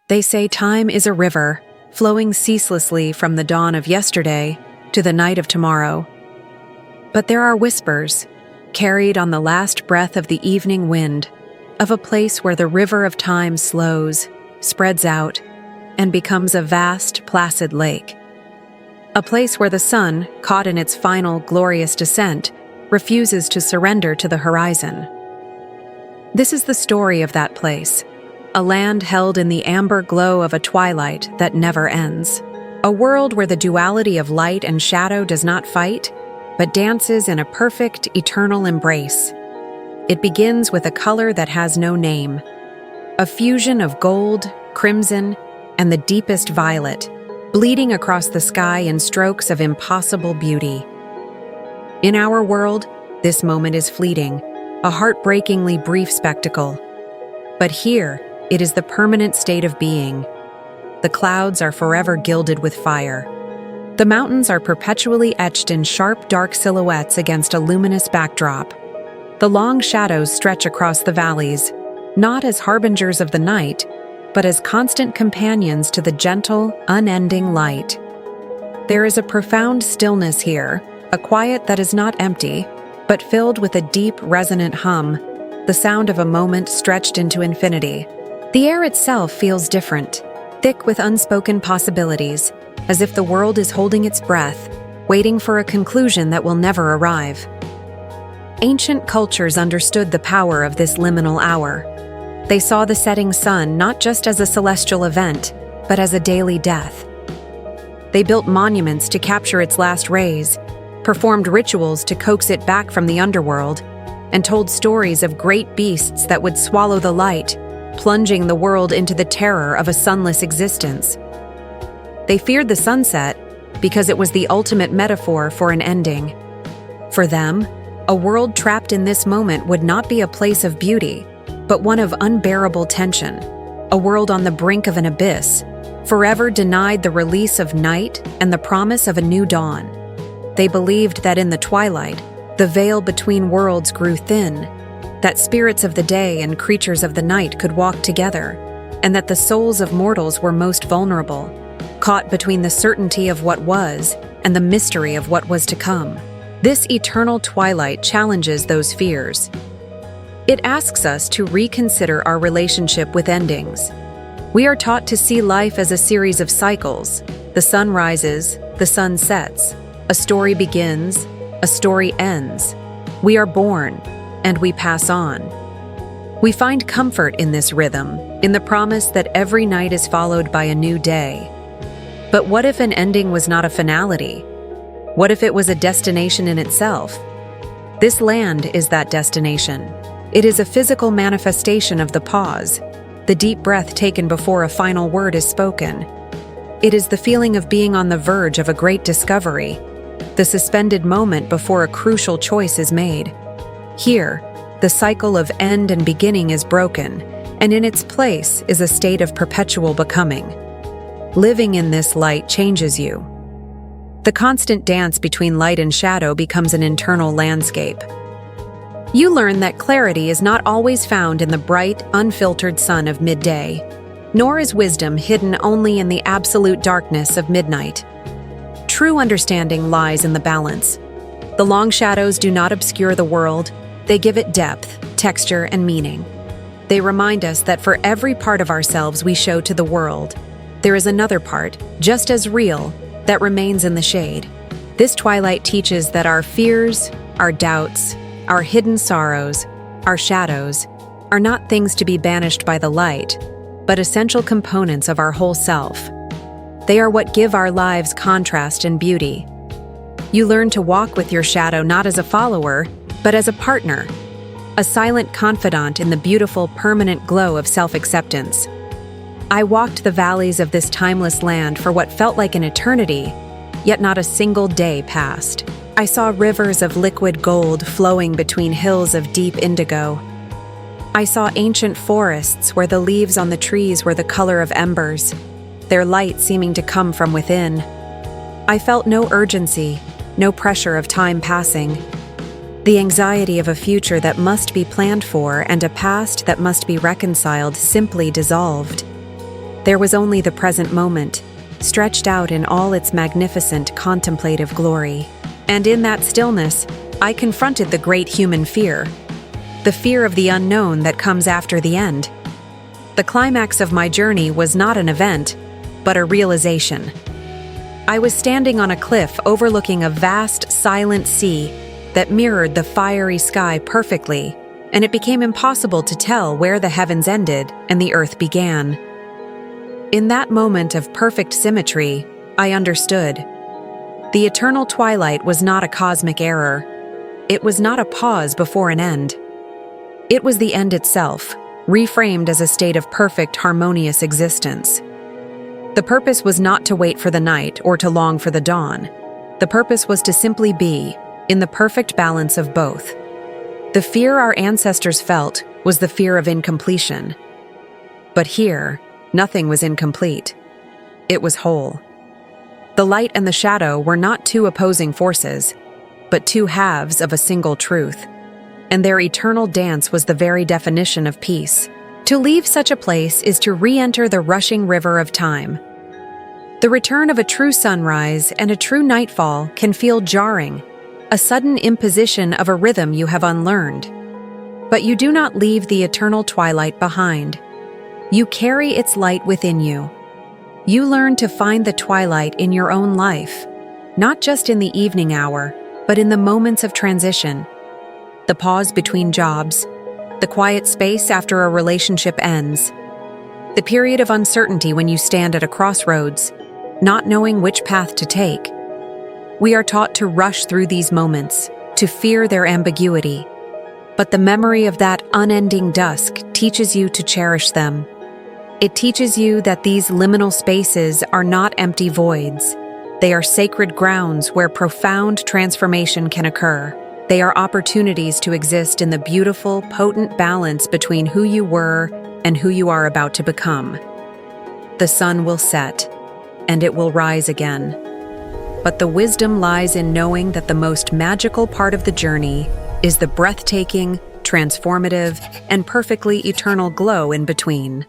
They say time is a river, flowing ceaselessly from the dawn of yesterday to the night of tomorrow. But there are whispers, carried on the last breath of the evening wind, of a place where the river of time slows, spreads out, and becomes a vast, placid lake. A place where the sun, caught in its final glorious descent, refuses to surrender to the horizon. This is the story of that place, a land held in the amber glow of a twilight that never ends. A world where the duality of light and shadow does not fight, but dances in a perfect, eternal embrace. It begins with a color that has no name, a fusion of gold, crimson, and the deepest violet, bleeding across the sky in strokes of impossible beauty. In our world, this moment is fleeting, a heartbreakingly brief spectacle. But here, it is the permanent state of being. The clouds are forever gilded with fire. The mountains are perpetually etched in sharp, dark silhouettes against a luminous backdrop. The long shadows stretch across the valleys, not as harbingers of the night, but as constant companions to the gentle, unending light. There is a profound stillness here, a quiet that is not empty, but filled with a deep, resonant hum, the sound of a moment stretched into infinity. The air itself feels different, thick with unspoken possibilities, as if the world is holding its breath, waiting for a conclusion that will never arrive. Ancient cultures understood the power of this liminal hour. They saw the setting sun not just as a celestial event, but as a daily death. They built monuments to capture its last rays, performed rituals to coax it back from the underworld, and told stories of great beasts that would swallow the light, plunging the world into the terror of a sunless existence. They feared the sunset because it was the ultimate metaphor for an ending. For them, a world trapped in this moment would not be a place of beauty, but one of unbearable tension, a world on the brink of an abyss, forever denied the release of night and the promise of a new dawn. They believed that in the twilight, the veil between worlds grew thin, that spirits of the day and creatures of the night could walk together, and that the souls of mortals were most vulnerable, caught between the certainty of what was and the mystery of what was to come. This eternal twilight challenges those fears. It asks us to reconsider our relationship with endings. We are taught to see life as a series of cycles. The sun rises, the sun sets. A story begins, a story ends. We are born, and we pass on. We find comfort in this rhythm, in the promise that every night is followed by a new day. But what if an ending was not a finality? What if it was a destination in itself? This land is that destination. It is a physical manifestation of the pause, the deep breath taken before a final word is spoken. It is the feeling of being on the verge of a great discovery, the suspended moment before a crucial choice is made. Here, the cycle of end and beginning is broken, and in its place is a state of perpetual becoming. Living in this light changes you. The constant dance between light and shadow becomes an internal landscape. You learn that clarity is not always found in the bright, unfiltered sun of midday, nor is wisdom hidden only in the absolute darkness of midnight. True understanding lies in the balance. The long shadows do not obscure the world, they give it depth, texture, and meaning. They remind us that for every part of ourselves we show to the world, there is another part, just as real, that remains in the shade. This twilight teaches that our fears, our doubts, our hidden sorrows, our shadows, are not things to be banished by the light, but essential components of our whole self. They are what give our lives contrast and beauty. You learn to walk with your shadow not as a follower, but as a partner, a silent confidant in the beautiful, permanent glow of self-acceptance. I walked the valleys of this timeless land for what felt like an eternity, yet not a single day passed. I saw rivers of liquid gold flowing between hills of deep indigo. I saw ancient forests where the leaves on the trees were the color of embers, their light seeming to come from within. I felt no urgency, no pressure of time passing. The anxiety of a future that must be planned for and a past that must be reconciled simply dissolved. There was only the present moment, stretched out in all its magnificent contemplative glory. And in that stillness, I confronted the great human fear, the fear of the unknown that comes after the end. The climax of my journey was not an event, but a realization. I was standing on a cliff overlooking a vast, silent sea that mirrored the fiery sky perfectly, and it became impossible to tell where the heavens ended and the earth began. In that moment of perfect symmetry, I understood. The eternal twilight was not a cosmic error. It was not a pause before an end. It was the end itself, reframed as a state of perfect, harmonious existence. The purpose was not to wait for the night or to long for the dawn. The purpose was to simply be, in the perfect balance of both. The fear our ancestors felt was the fear of incompletion. But here, nothing was incomplete. It was whole. The light and the shadow were not two opposing forces, but two halves of a single truth. And their eternal dance was the very definition of peace. To leave such a place is to re-enter the rushing river of time. The return of a true sunrise and a true nightfall can feel jarring, a sudden imposition of a rhythm you have unlearned. But you do not leave the eternal twilight behind. You carry its light within you. You learn to find the twilight in your own life, not just in the evening hour, but in the moments of transition. The pause between jobs, the quiet space after a relationship ends, the period of uncertainty when you stand at a crossroads, not knowing which path to take. We are taught to rush through these moments, to fear their ambiguity. But the memory of that unending dusk teaches you to cherish them. It teaches you that these liminal spaces are not empty voids. They are sacred grounds where profound transformation can occur. They are opportunities to exist in the beautiful, potent balance between who you were and who you are about to become. The sun will set, and it will rise again. But the wisdom lies in knowing that the most magical part of the journey is the breathtaking, transformative, and perfectly eternal glow in between.